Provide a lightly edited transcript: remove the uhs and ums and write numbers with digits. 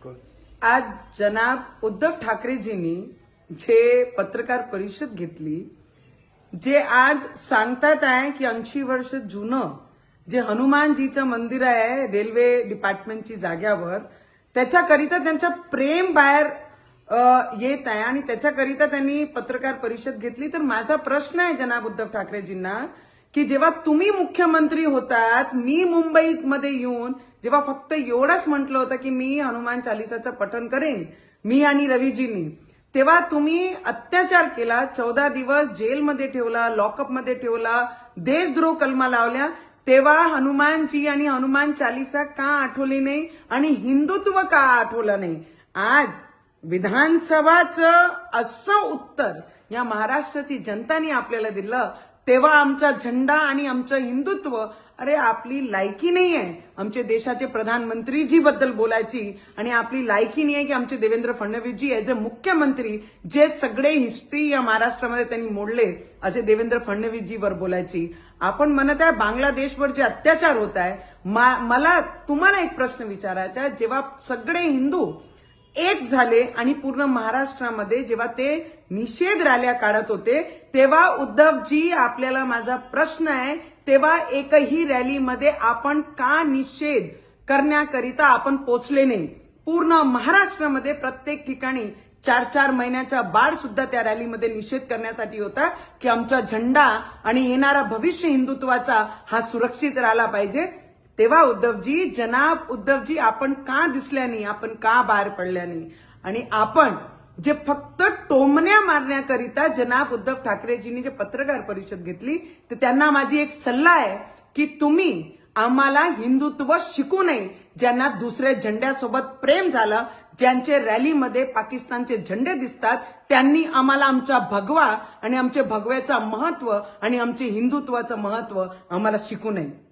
आज जनाब उद्धव ठाकरेजींनी जे पत्रकार परिषद घेतली, जे आज सांगतात आहे की 80 वर्ष जुनं जे हनुमानजीचं मंदिर आहे रेल्वे डिपार्टमेंटची जाग्यावर, त्याच्याकरिता त्यांचं प्रेम बाहेर येत आहे आणि त्याच्याकरिता त्यांनी पत्रकार परिषद घेतली. तर माझा प्रश्न आहे जनाब उद्धव ठाकरेजींना की जेव्हा तुम्ही मुख्यमंत्री होतात, मी मुंबईत मध्ये येऊन जेव्हा फक्त एवढंच म्हटलं होतं की मी हनुमान चालिसाचं पठण करेन, मी आणि रवीजींनी, तेव्हा तुम्ही अत्याचार केला, 14 दिवस जेलमध्ये ठेवला, लॉकअपमध्ये ठेवला, देशद्रोह कलमा लावल्या. तेव्हा हनुमानजी आणि हनुमान चालिसा का आठवली नाही आणि हिंदुत्व का आठवलं नाही? आज विधानसभाचं असं उत्तर या महाराष्ट्राची जनतानी आपल्याला दिलं, तेव्हा आमचा झेंडा आणि आमचं हिंदुत्व, अरे आपली लायकी नाही आहे आमचे देशाचे प्रधानमंत्रीजी बद्दल बोलायची आणि आपली लायकी नाही आहे की आमचे देवेंद्र फडणवीसजी ऍज अ मुख्यमंत्री जे सगळे हिस्ट्री या महाराष्ट्रामध्ये त्यांनी मोडले असे देवेंद्र फडणवीसजीवर बोलायची. आपण म्हणत आहे बांगलादेशवर जे अत्याचार होत आहे, मला तुम्हाला एक प्रश्न विचारायचा आहे. जेव्हा सगळे हिंदू एक झाले आणि पूर्ण महाराष्ट्रामध्ये जेव्हा ते निषेध रॅल्या काढत होते, तेव्हा उद्धवजी आपल्याला माझा प्रश्न आहे, तेव्हा एकही रॅलीमध्ये आपण का निषेध करण्याकरिता आपण पोचले नाही? पूर्ण महाराष्ट्रामध्ये प्रत्येक ठिकाणी 4-4 महिन्याचा बाळ सुद्धा त्या रॅलीमध्ये निषेध करण्यासाठी होता की आमचा झेंडा आणि येणारा भविष्य हिंदुत्वाचा हा सुरक्षित राहिला पाहिजे. तेव्हा उद्धवजी, जनाब उद्धवजी, आपण का दिसल्या नाही, आपण का बाहेर पडल्या नाही? आणि आपण जे फक्त टोमण्या मारण्याकरिता जनाब उद्धव ठाकरेजींनी जे पत्रकार परिषद घेतली, तर त्यांना माझी एक सल्ला आहे की तुम्ही आम्हाला हिंदुत्व शिकू नये. ज्यांना दुसऱ्या झेंड्यासोबत प्रेम झालं, ज्यांचे रॅलीमध्ये पाकिस्तानचे झेंडे दिसतात, त्यांनी आम्हाला आमचा भगवा आणि आमचे भगव्याचं महत्व आणि आमचे हिंदुत्वाचं महत्व आम्हाला शिकू नये.